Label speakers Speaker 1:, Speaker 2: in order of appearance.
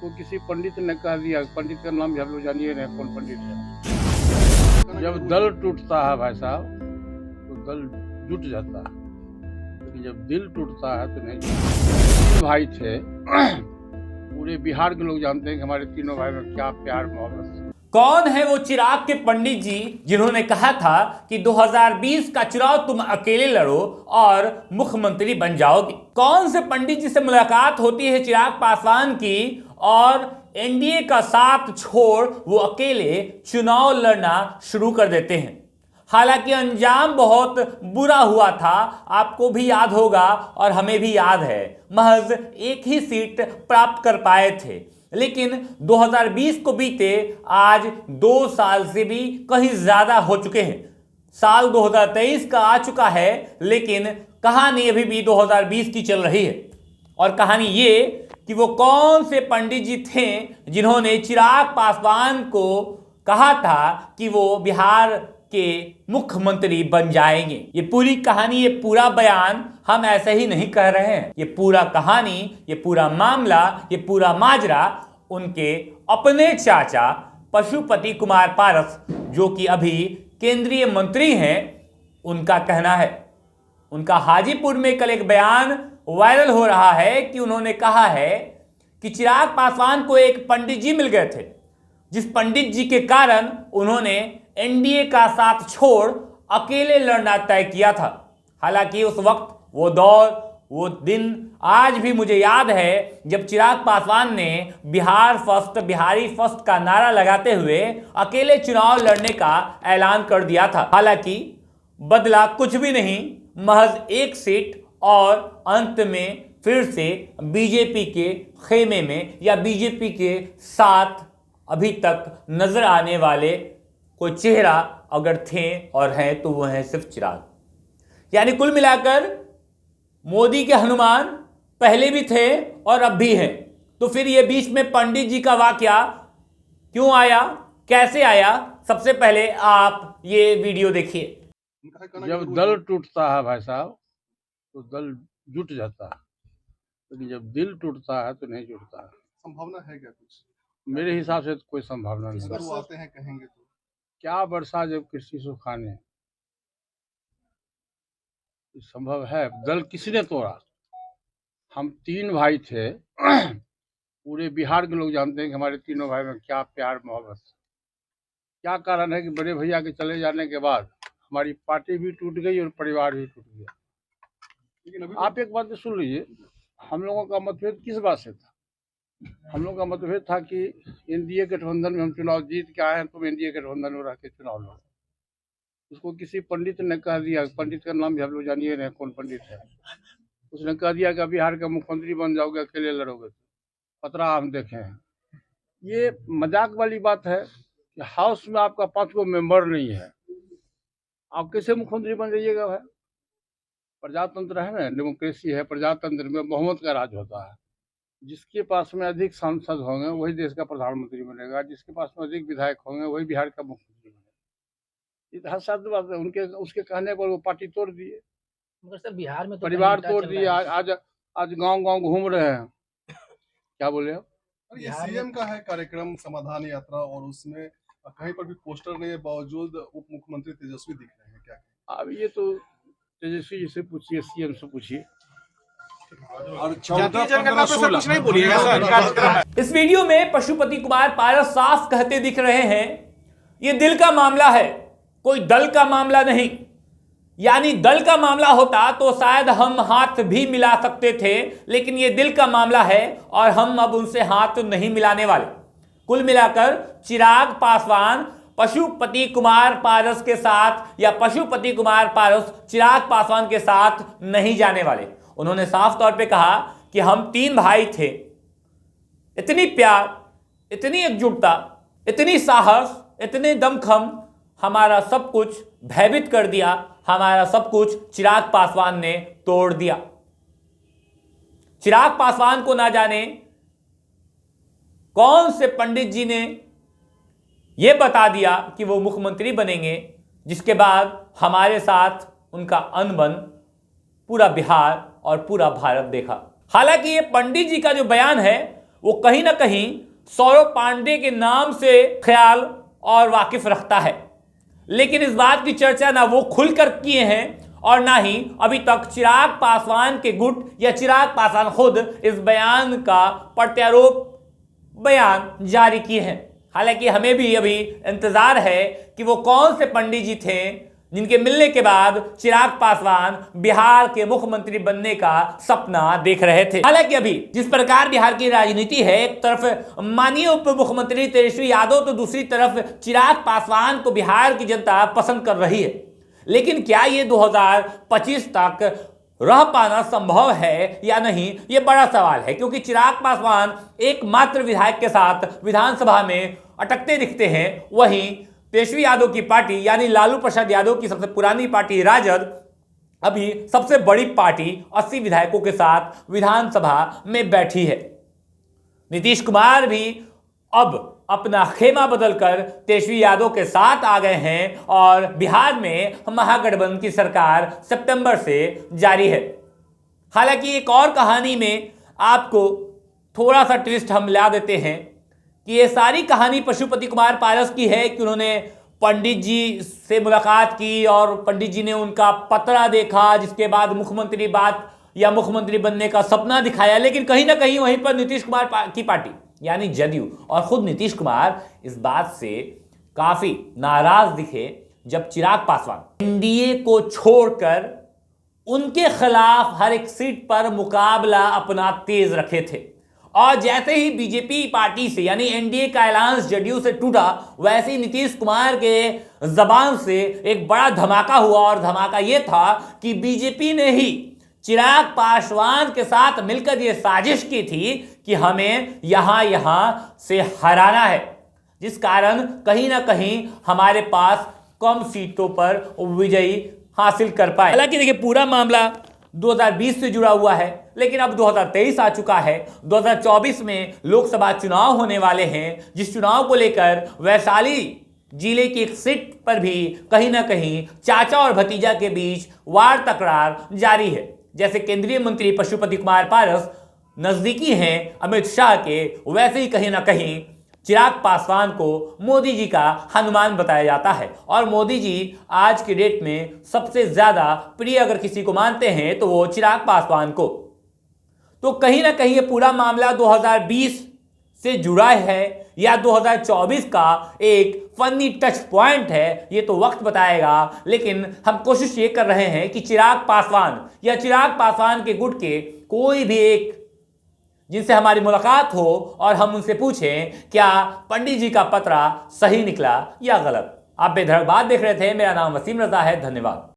Speaker 1: उसको किसी पंडित ने कह दिया, पंडित का नाम भी हम लोग जानिए नहीं कौन पंडित है। जब दल टूटता है भाई साहब तो दल जुट जाता है, लेकिन जब दिल टूटता है तो नहीं। तीन भाई थे, पूरे बिहार के लोग जानते हैं कि हमारे तीनों भाई में क्या प्यार मोहब्बत।
Speaker 2: कौन है वो चिराग के पंडित जी जिन्होंने कहा था कि 2020 का चुनाव तुम अकेले लड़ो और मुख्यमंत्री बन जाओगे? कौन से पंडित जी से मुलाकात होती है चिराग पासवान की और एनडीए का साथ छोड़ वो अकेले चुनाव लड़ना शुरू कर देते हैं? हालांकि अंजाम बहुत बुरा हुआ था, आपको भी याद होगा और हमें भी याद है। महज एक ही सीट प्राप्त कर पाए थे, लेकिन 2020 को बीते आज 2 साल से भी कहीं ज्यादा हो चुके हैं। साल 2023 का आ चुका है, लेकिन कहानी अभी भी 2020 की चल रही है। और कहानी ये कि वो कौन से पंडित जी थे जिन्होंने चिराग पासवान को कहा था कि वो बिहार के मुख्यमंत्री बन जाएंगे। ये पूरी कहानी, ये पूरा बयान हम ऐसे ही नहीं कह रहे हैं। ये पूरा कहानी, ये पूरा मामला, ये पूरा माजरा उनके अपने चाचा पशुपति कुमार पारस, जो कि अभी केंद्रीय मंत्री हैं, उनका कहना है। उनका हाजीपुर में कल एक बयान वायरल हो रहा है कि उन्होंने कहा है कि चिराग पासवान को एक पंडित जी मिल गए थे, जिस पंडित जी के कारण उन्होंने एनडीए का साथ छोड़ अकेले लड़ना तय किया था। हालांकि उस वक्त वो दौर, वो दिन आज भी मुझे याद है, जब चिराग पासवान ने बिहार फर्स्ट, बिहारी फर्स्ट का नारा लगाते हुए अकेले चुनाव लड़ने का ऐलान कर दिया था। हालांकि बदला कुछ भी नहीं, महज एक सीट, और अंत में फिर से बीजेपी के खेमे में या बीजेपी के साथ अभी तक नजर आने वाले कोई चेहरा अगर थे और हैं तो वो हैं सिर्फ चिराग। यानी कुल मिलाकर मोदी के हनुमान पहले भी थे और अब भी हैं। तो फिर ये बीच में पंडित जी का वाकया क्यों आया, कैसे आया? सबसे पहले आप ये वीडियो देखिए।
Speaker 1: जब दल टूटता है भाई साहब तो दल जुट जाता है, लेकिन जब दिल टूटता है तो नहीं जुटता है।
Speaker 3: संभावना है क्या कुछ?
Speaker 1: मेरे हिसाब से तो कोई संभावना नहीं है।
Speaker 3: आते हैं कहेंगे तो
Speaker 1: क्या वर्षा जब कृषि सुखाने, संभव है? दल किसने तोड़ा? हम 3 भाई थे, पूरे बिहार के लोग जानते हैं कि हमारे तीनों भाई में क्या प्यार मोहब्बत। क्या कारण है कि बड़े भैया के चले जाने के बाद हमारी पार्टी भी टूट गई और परिवार भी टूट गया। लेकिन अभी आप एक बात सुन लीजिए, हम लोगों का मतभेद किस बात से था? हम लोगों का मतभेद था कि एनडीए गठबंधन में हम चुनाव जीत के आए हैं, तो एनडीए गठबंधन में रह के चुनाव लड़ो। उसको किसी पंडित ने कह दिया, पंडित का नाम भी हम लोग जानिए नहीं कौन पंडित है, उसने कह दिया कि बिहार का मुख्यमंत्री बन जाओगे, अकेले लड़ोगे। पतरा हम देखे हैं। ये मजाक वाली बात है कि हाउस में आपका 5 गो मेंबर नहीं है, आप कैसे मुख्यमंत्री बन जाइएगा? भाई प्रजातंत्र है ना, डेमोक्रेसी है, प्रजातंत्र में बहुमत का राज होता है। जिसके पास में अधिक सांसद होंगे वही देश का प्रधानमंत्री बनेगा, जिसके पास में अधिक विधायक होंगे वही बिहार का मुख्यमंत्री बनेगा। ये साथ बात है। उनके उसके कहने पर वो पार्टी तोड़ दिए,
Speaker 4: मगर सर बिहार में तो
Speaker 1: परिवार तोड़ दिए। आज गांव घूम रहे हैं। क्या बोले आप?
Speaker 3: ये सीएम का है कार्यक्रम समाधान यात्रा, और उसमें कहीं पर भी पोस्टर नहीं है, बावजूद उप मुख्यमंत्री तेजस्वी दिख रहे हैं। क्या
Speaker 1: अब ये तो तेजस्वी जी से पूछिए, सीएम से पूछिए।
Speaker 3: और
Speaker 4: जातीय जनगणना पे सर कुछ नहीं बोलिएगा सर।
Speaker 2: इस वीडियो में पशुपति कुमार पारस साफ कहते दिख रहे हैं, ये दिल का मामला है, कोई दल का मामला नहीं। यानी दल का मामला होता तो शायद हम हाथ भी मिला सकते थे, लेकिन ये दिल का मामला है और हम अब उनसे हाथ नहीं मिलाने वाले। कुल मिलाकर चिराग पासवान पशुपति कुमार पारस के साथ, या पशुपति कुमार पारस चिराग पासवान के साथ नहीं जाने वाले। उन्होंने साफ तौर पे कहा कि हम 3 भाई थे, इतनी प्यार, इतनी एकजुटता, इतनी साहस, इतने दमखम, हमारा सब कुछ भयभीत कर दिया, हमारा सब कुछ चिराग पासवान ने तोड़ दिया। चिराग पासवान को ना जाने कौन से पंडित जी ने यह बता दिया कि वो मुख्यमंत्री बनेंगे, जिसके बाद हमारे साथ उनका अनबन पूरा बिहार और पूरा भारत देखा। हालांकि ये पंडित जी का जो बयान है वो कहीं ना कहीं सौरभ पांडे के नाम से ख्याल और वाकिफ रखता है, लेकिन इस बात की चर्चा ना वो खुलकर किए हैं और ना ही अभी तक चिराग पासवान के गुट या चिराग पासवान खुद इस बयान का प्रत्यारोप बयान जारी किए हैं। हालांकि हमें भी अभी इंतजार है कि वो कौन से पंडित जी थे जिनके मिलने के बाद चिराग पासवान बिहार के मुख्यमंत्री बनने का सपना देख रहे थे। हालांकि अभी जिस प्रकार बिहार की राजनीति है, एक तरफ माननीय उप मुख्यमंत्री तेजस्वी यादव तो दूसरी तरफ चिराग पासवान को बिहार की जनता पसंद कर रही है, लेकिन क्या ये 2025 तक रह पाना संभव है या नहीं, ये बड़ा सवाल है। क्योंकि चिराग पासवान एकमात्र विधायक के साथ विधानसभा में अटकते दिखते हैं, वहीं तेजस्वी यादव की पार्टी यानी लालू प्रसाद यादव की सबसे पुरानी पार्टी राजद अभी सबसे बड़ी पार्टी 80 विधायकों के साथ विधानसभा में बैठी है। नीतीश कुमार भी अब अपना खेमा बदलकर तेजस्वी यादव के साथ आ गए हैं और बिहार में महागठबंधन की सरकार सितंबर से जारी है। हालांकि एक और कहानी में आपको थोड़ा सा ट्विस्ट हम ला देते हैं कि ये सारी कहानी पशुपति कुमार पारस की है कि उन्होंने पंडित जी से मुलाकात की और पंडित जी ने उनका पतरा देखा, जिसके बाद मुख्यमंत्री बात या मुख्यमंत्री बनने का सपना दिखाया। लेकिन कहीं ना कहीं वहीं पर नीतीश कुमार की पार्टी यानी जदयू और खुद नीतीश कुमार इस बात से काफी नाराज दिखे जब चिराग पासवान एनडीए को छोड़कर उनके खिलाफ हर एक सीट पर मुकाबला अपना तेज रखे थे। और जैसे ही बीजेपी पार्टी से यानी एनडीए का अलायंस जदयू से टूटा, वैसे ही नीतीश कुमार के जबान से एक बड़ा धमाका हुआ और धमाका यह था कि बीजेपी ने ही चिराग पासवान के साथ मिलकर यह साजिश की थी कि हमें यहां से हराना है, जिस कारण कहीं ना कहीं हमारे पास कम सीटों पर विजयी हासिल कर पाए। हालांकि देखिए पूरा मामला 2020 से जुड़ा हुआ है, लेकिन अब 2023 आ चुका है। 2024 में लोकसभा चुनाव होने वाले हैं, जिस चुनाव को लेकर वैशाली जिले की एक सीट पर भी कहीं ना कहीं चाचा और भतीजा के बीच वार तकरार जारी है। जैसे केंद्रीय मंत्री पशुपति कुमार पारस नजदीकी हैं अमित शाह के, वैसे ही कहीं ना कहीं चिराग पासवान को मोदी जी का हनुमान बताया जाता है। और मोदी जी आज के डेट में सबसे ज्यादा प्रिय अगर किसी को मानते हैं तो वो चिराग पासवान को। तो कहीं ना कहीं ये पूरा मामला 2020 से जुड़ा है या 2024 का एक फनी टच पॉइंट है, ये तो वक्त बताएगा। लेकिन हम कोशिश ये कर रहे हैं कि चिराग पासवान या चिराग पासवान के गुट के कोई भी एक जिनसे हमारी मुलाकात हो और हम उनसे पूछें क्या पंडित जी का पतरा सही निकला या गलत। आप बेधड़क बात देख रहे थे। मेरा नाम वसीम रजा है। धन्यवाद।